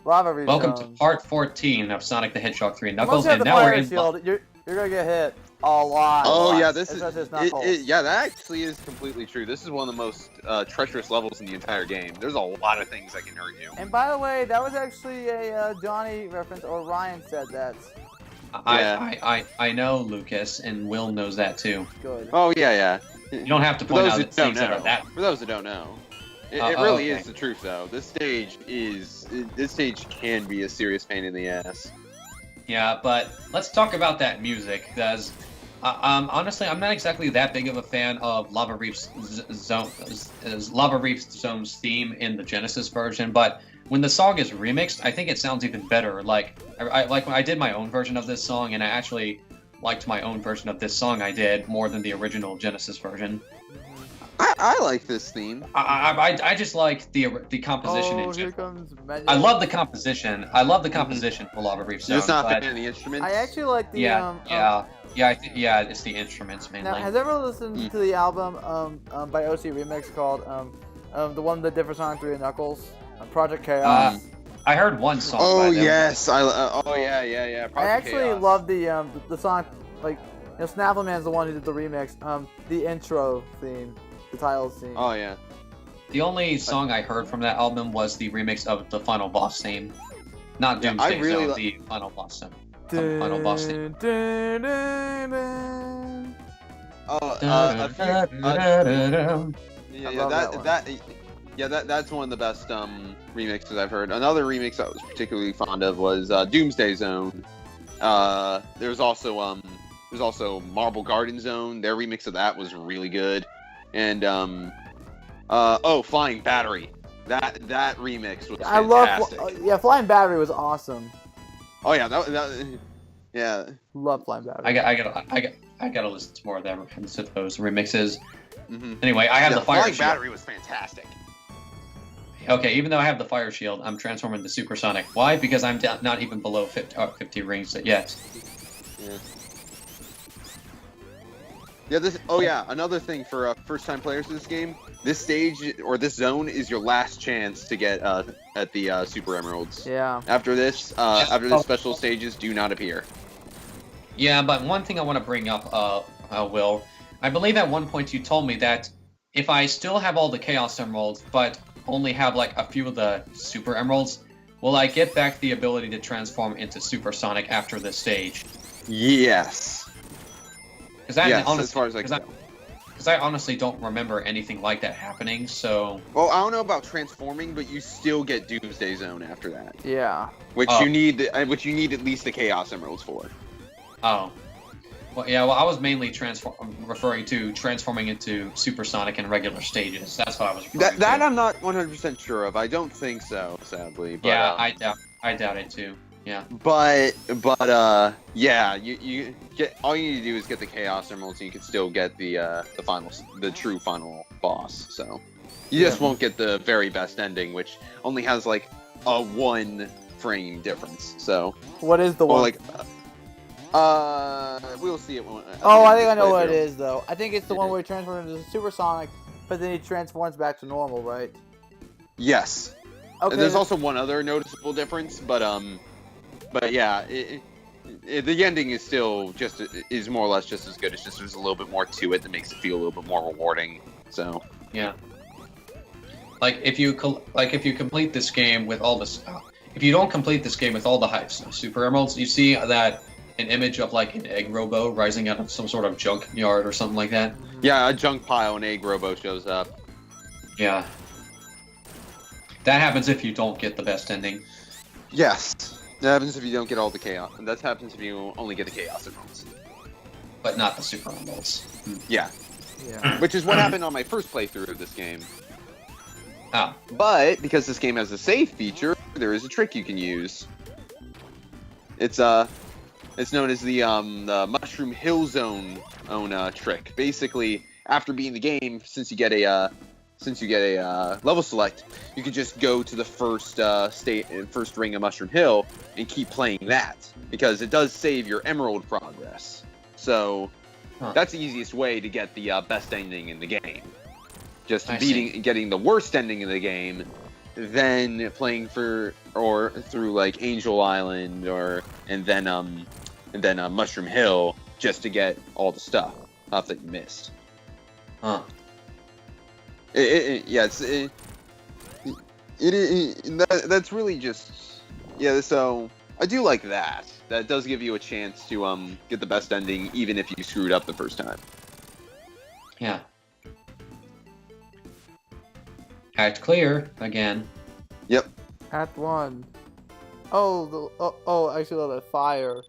Lava Reef Welcome to zones. part 14 of Sonic the Hedgehog 3 Once Knuckles, you have and the now we're fire in. shield, you're gonna get hit a lot. Oh yeah, this especially is Knuckles. yeah, that actually is completely true. This is one of the most treacherous levels in the entire game. There's a lot of things that can hurt you. And by the way, that was actually a Johnny reference, or Ryan said that. I know Lucas, and Will knows that too. Good. Oh yeah. You don't have to For point those out who that things that don't are that. For those who don't know, it really okay. is the truth though. This stage can be a serious pain in the ass. Yeah, but let's talk about that music, because honestly, I'm not exactly that big of a fan of Lava Reef's Zone's theme in the Genesis version, but when the song is remixed, I think it sounds even better. Like I did my own version of this song, and I actually liked my own version of this song I did more than the original Genesis version. I like this theme. I just like the composition in here general. comes Magic. I love the composition. I love the composition for Lava Reef Zone. Just not but fan of the instruments. I actually like the it's the instruments mainly. Now, has everyone listened to the album by OC Remix called the one that did for Sonic 3 and Knuckles, Project Chaos? I heard one song. Oh by them. yes, yeah. Project I actually Chaos. love the song, like, Snaffleman's the one who did the remix, the intro theme, the title theme. Oh yeah. The only song I heard from that album was the remix of the final boss theme, not Yeah, Doomsday really Zone, the final boss theme. Final boss theme. That's one of the best remixes I've heard. Another remix I was particularly fond of was Doomsday Zone. There's also Marble Garden Zone. Their remix of that was really good. And Flying Battery. That remix was fantastic. I love Flying Battery was awesome. Oh yeah, yeah. Love Flying Battery. I gotta listen to more of them and to those remixes. Mm-hmm. Anyway, I have the fire Flying shield. Battery was fantastic. Okay, even though I have the fire shield, I'm transforming to supersonic. Why? Because I'm not even below 50 rings yet. Yeah. Yeah, another thing for first-time players of this game, this stage, or this zone, is your last chance to get at the Super Emeralds. Yeah. After this, special stages do not appear. Yeah, but one thing I want to bring up, Will, I believe at one point you told me that if I still have all the Chaos Emeralds, but only have like a few of the Super Emeralds, will I get back the ability to transform into Supersonic after this stage? Yes. Because as far as I can. Because I honestly don't remember anything like that happening, so... Well, I don't know about transforming, but you still get Doomsday Zone after that. Yeah. Which you need at least the Chaos Emeralds for. Oh. Well, yeah, I was mainly referring to transforming into Supersonic in regular stages. That's what I was referring to. That I'm not 100% sure of. I don't think so, sadly. But, yeah, I doubt it too. Yeah. But yeah, you get all you need to do is get the Chaos Emeralds, and you can still get the true final boss. So you just won't get the very best ending, which only has like a 1 frame difference. So what is the one? Like, we'll see it. I think I know what it is though. I think it's the one where he transforms into Supersonic, but then he transforms back to normal, right? Yes. Okay. There's also one other noticeable difference, but yeah, the ending is still is more or less just as good. It's just there's a little bit more to it that makes it feel a little bit more rewarding. So yeah, like if you complete this game with all this, if you don't complete this game with all the Super Emeralds, you see that an image of like an egg robo rising out of some sort of junk yard or something like that. Yeah, a junk pile, an egg robo shows up. Yeah, that happens if you don't get the best ending. Yes. That happens if you don't get all the Chaos. And that happens if you only get the Chaos Emeralds. But not the Super Emeralds. Yeah. Yeah. Which is what happened on my first playthrough of this game. Ah. But, because this game has a save feature, there is a trick you can use. It's known as the Mushroom Hill Zone trick. Basically, after beating the game, since you get a level select, you can just go to the first ring of Mushroom Hill and keep playing that, because it does save your Emerald progress. So that's the easiest way to get the best ending in the game. Just getting the worst ending in the game, then playing through like Angel Island and then Mushroom Hill just to get all the stuff that you missed. Huh. That's really just So I do like that. That does give you a chance to get the best ending, even if you screwed up the first time. Yeah. Act clear again. Yep. Act 1. Oh, actually, the fire.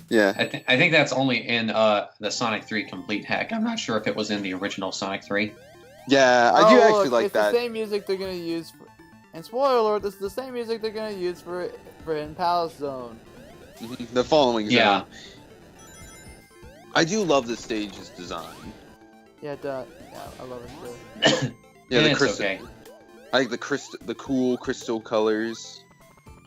Yeah. I think that's only in the Sonic 3 Complete Hack. I'm not sure if it was in the original Sonic 3. Yeah, I do actually look, like it's that. the same music they're gonna use for, and spoiler alert, this is the same music they're gonna use for in Palace Zone. The following zone. Yeah. I do love the stage's design. Yeah, yeah, I love it too. Yeah, the it's crystal. okay. I like the cool crystal colors.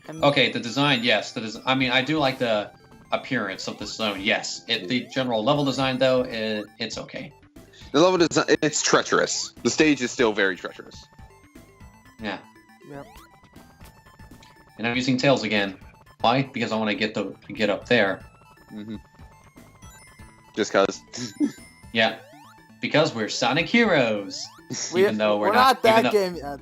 And Okay, the design, yes. I mean, I do like the appearance of the zone, yes. The general level design, though, it's okay. The level design, it's treacherous. The stage is still very treacherous. Yeah. Yep. And I'm using Tails again. Why? Because I want to get up there. Just cause. Yeah. Because we're Sonic Heroes. Even though we're not even that though- game yet.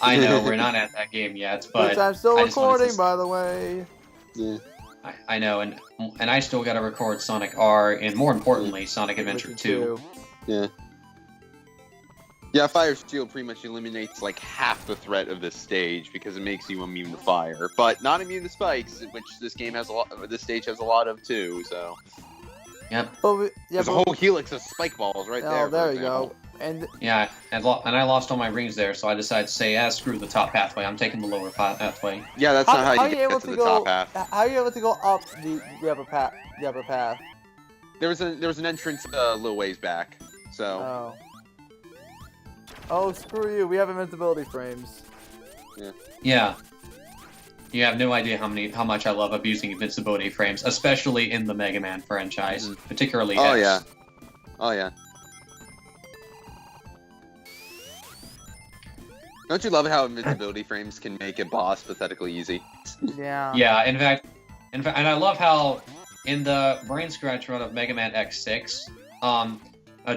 I know we're not at that game yet, but Which I'm still I just wanted to recording, by the way. Yeah. I know, and I still got to record Sonic R, and more importantly, Sonic Adventure 2. Yeah. Yeah, Fire Shield pretty much eliminates like half the threat of this stage because it makes you immune to fire, but not immune to spikes, which this game has a lot. This stage has a lot of too. So. Yep. There's a whole helix of spike balls right there. Oh, there for you go. example. And Yeah, and I lost all my rings there, so I decided to say, screw the top pathway. I'm taking the lower pathway. Yeah, that's not how you get able to the go? top half. How are you able to go up the upper path? The upper path. There was an entrance a little ways back. So. Oh. Oh, screw you! We have invincibility frames. Yeah. You have no idea how much I love abusing invincibility frames, especially in the Mega Man franchise, particularly Oh X. yeah. Oh yeah. Don't you love how invincibility frames can make a boss pathetically easy? Yeah. Yeah, in fact, and I love how in the brain scratch run of Mega Man X6,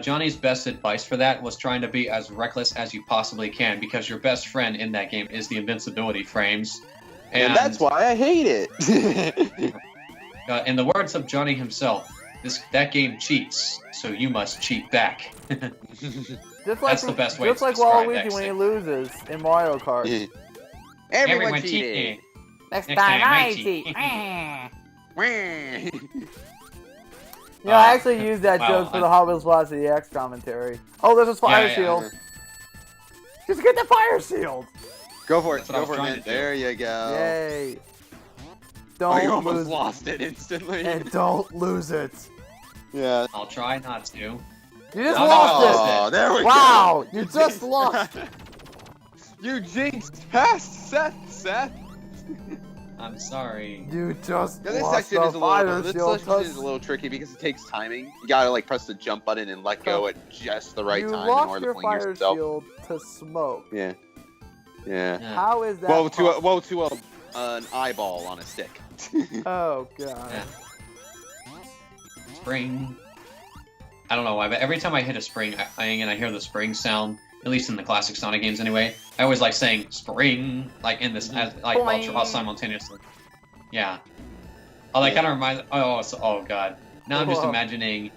Johnny's best advice for that was trying to be as reckless as you possibly can, because your best friend in that game is the invincibility frames. And that's why I hate it. In the words of Johnny himself, that game cheats, so you must cheat back. That's the best way Just to like describe Waluigi when he X6. loses in Mario Kart. Yeah. Everyone cheated. Next Next time time I I cheat. cheat. You know, I actually used that wow, joke for the Hot Wheels Blast EX commentary. Oh, there's a fire Yeah, shield. Just get the fire shield. Go for it. That's what I Go was for it, trying man. to do. There you go. Yay. Oh, you Don't almost lose lost it instantly. and don't lose it. Yeah. I'll try not to. You just Oh, lost Oh, there we it. go. Wow, you just lost. You jinxed past Seth. I'm sorry. You just Yeah, this lost section is the a fire little. This shield. section is a little tricky because it takes timing. You gotta like press the jump button and let go at just the right you time in lost order your to fling fire yourself. shield to smoke. Yeah. Yeah. Yeah. How is that? Well, possible? to an eyeball on a stick. Oh god. Yeah. Spring. I don't know why, but every time I hit a spring, and I hear the spring sound, at least in the classic Sonic games anyway, I always like saying spring, like in this, all simultaneously. Yeah. Oh, that kind of reminds. Oh god. Now I'm just Whoa. imagining,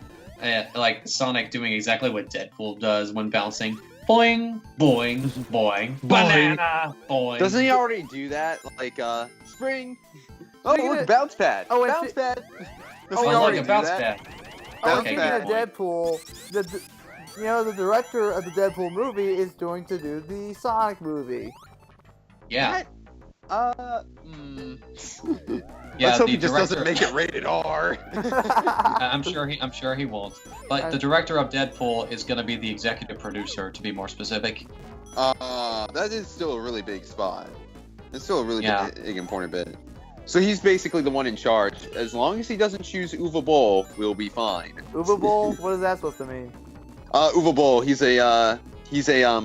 like Sonic doing exactly what Deadpool does when bouncing. Boing, boing, boing, banana, boing. Doesn't he already do that? Like, spring. Oh, Speaking look, of- bounce pad. Oh, and bounce pad. Doesn't Oh, he look, already a do bounce that? pad. Oh, Okay, speaking of good Deadpool, the director of the Deadpool movie is going to do the Sonic movie. Yeah. What? Yeah, Let's hope the he just director- doesn't make it rated R. I'm sure he won't. But the director of Deadpool is going to be the executive producer, to be more specific. That is still a really big spot. It's still a really Yeah. big, important bit. So he's basically the one in charge. As long as he doesn't choose Uwe Boll, we'll be fine. Uwe Boll? What is that supposed to mean? Uwe Boll, he's a He's a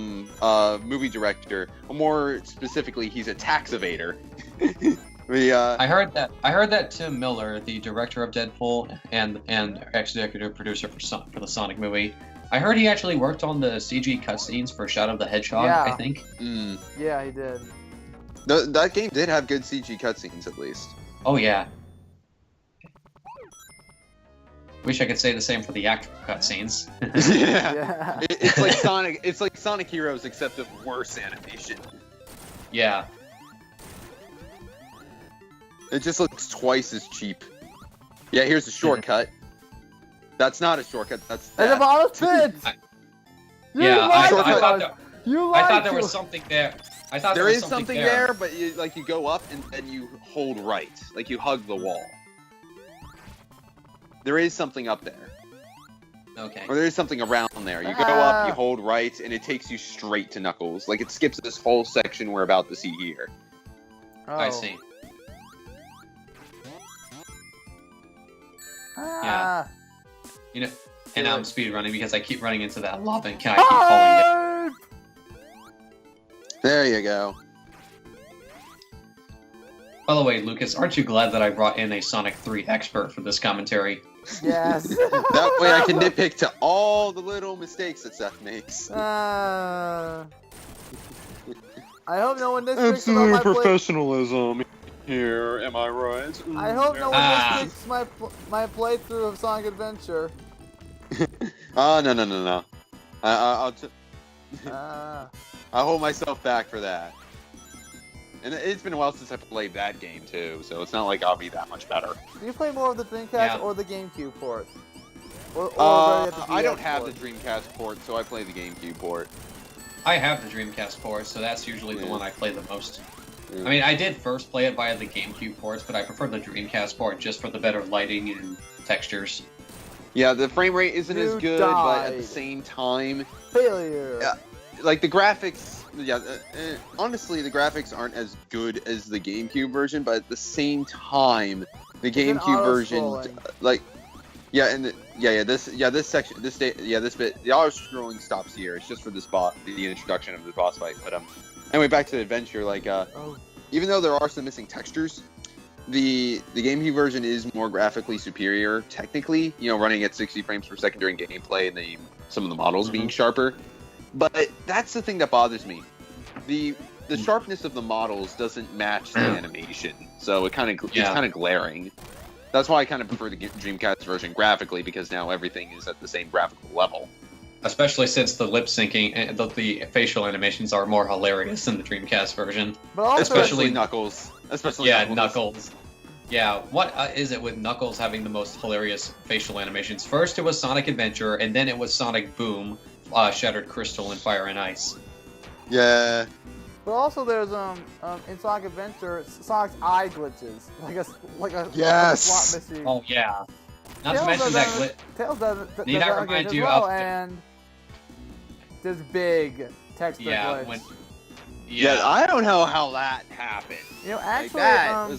movie director. More specifically, he's a tax evader. I heard that Tim Miller, the director of Deadpool and executive producer for the Sonic movie, I heard he actually worked on the CG cutscenes for Shadow the Hedgehog. Yeah. I think. Yeah, he did. That game did have good CG cutscenes, at least. Oh yeah. Wish I could say the same for the actual cutscenes. Yeah. It's like Sonic. It's like Sonic Heroes, except with worse animation. Yeah. It just looks twice as cheap. Yeah, here's a shortcut. That's not a shortcut. That's And the that. bottom fits. Yeah, I thought there You was something there. I thought There is something there, but you go up and then you hold right, like you hug the wall. There is something up there, Okay. or there is something around there. You go up, you hold right, and it takes you straight to Knuckles. Like it skips this whole section we're about to see here. I see. Ah. You know, and now I'm speed running because I keep running into that lava and I keep falling down. There you go. By the way, Lucas, aren't you glad that I brought in a Sonic 3 expert for this commentary? Yes. That way I can nitpick to all the little mistakes that Seth makes. I hope no one nitpicks about my professionalism here, am I right? I hope no one nitpicks my playthrough of Sonic Adventure. Oh, no. I'll hold myself back for that. And it's been a while since I played that game too, so it's not like I'll be that much better. Do you play more of the Dreamcast or the GameCube port? Or I don't have the Dreamcast port, so I play the GameCube port. I have the Dreamcast port, so that's usually the one I play the most. I mean, I did first play it via the GameCube ports, but I prefer the Dreamcast port just for the better lighting and textures. Yeah, the frame rate isn't as good, but at the same time... Failure! Like, the graphics... Yeah, honestly, the graphics aren't as good as the GameCube version, but at the same time, the GameCube version... Like... Yeah, and this section, this bit, the auto-scrolling stops here. It's just for this boss, the introduction of the boss fight. But anyway, back to the adventure. Like, even though there are some missing textures, the GameCube version is more graphically superior, technically. You know, running at 60 frames per second during gameplay, and some of the models being sharper. But that's the thing that bothers me. The sharpness of the models doesn't match the animation, so it's kind of glaring. That's why I kind of prefer the Dreamcast version graphically, because now everything is at the same graphical level. Especially since the lip syncing and the facial animations are more hilarious in the Dreamcast version. But also, especially Knuckles. Knuckles. Yeah, what is it with Knuckles having the most hilarious facial animations? First it was Sonic Adventure, and then it was Sonic Boom, Shattered Crystal, and Fire and Ice. Yeah. But also there's in Sonic Adventure, Sonic's eye glitches, like a slot machine. Oh yeah. Not to mention that glitch. Tails does Need I remind you well, of and there's big text glitch. I don't know how that happened. You know, actually, that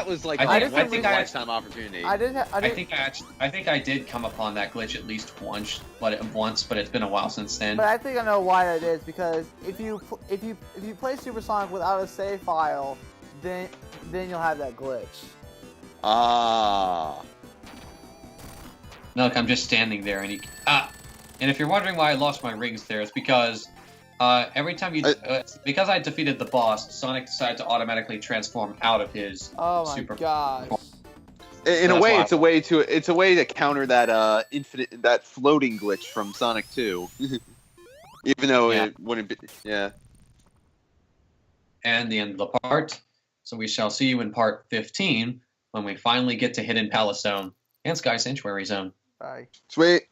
was like I a think lifetime opportunity. I think I did come upon that glitch at least once, but it's been a while since then. But I think I know why that is, because if you play Super Sonic without a save file, then you'll have that glitch. Look, I'm just standing there, and and if you're wondering why I lost my rings there, it's because every time because I defeated the boss, Sonic decided to automatically transform out of his super. Gosh. In a way, it's a way to counter that that floating glitch from Sonic 2. Even though it wouldn't be, And the end of the part. So we shall see you in part 15 when we finally get to Hidden Palace Zone and Sky Sanctuary Zone. Bye. Sweet.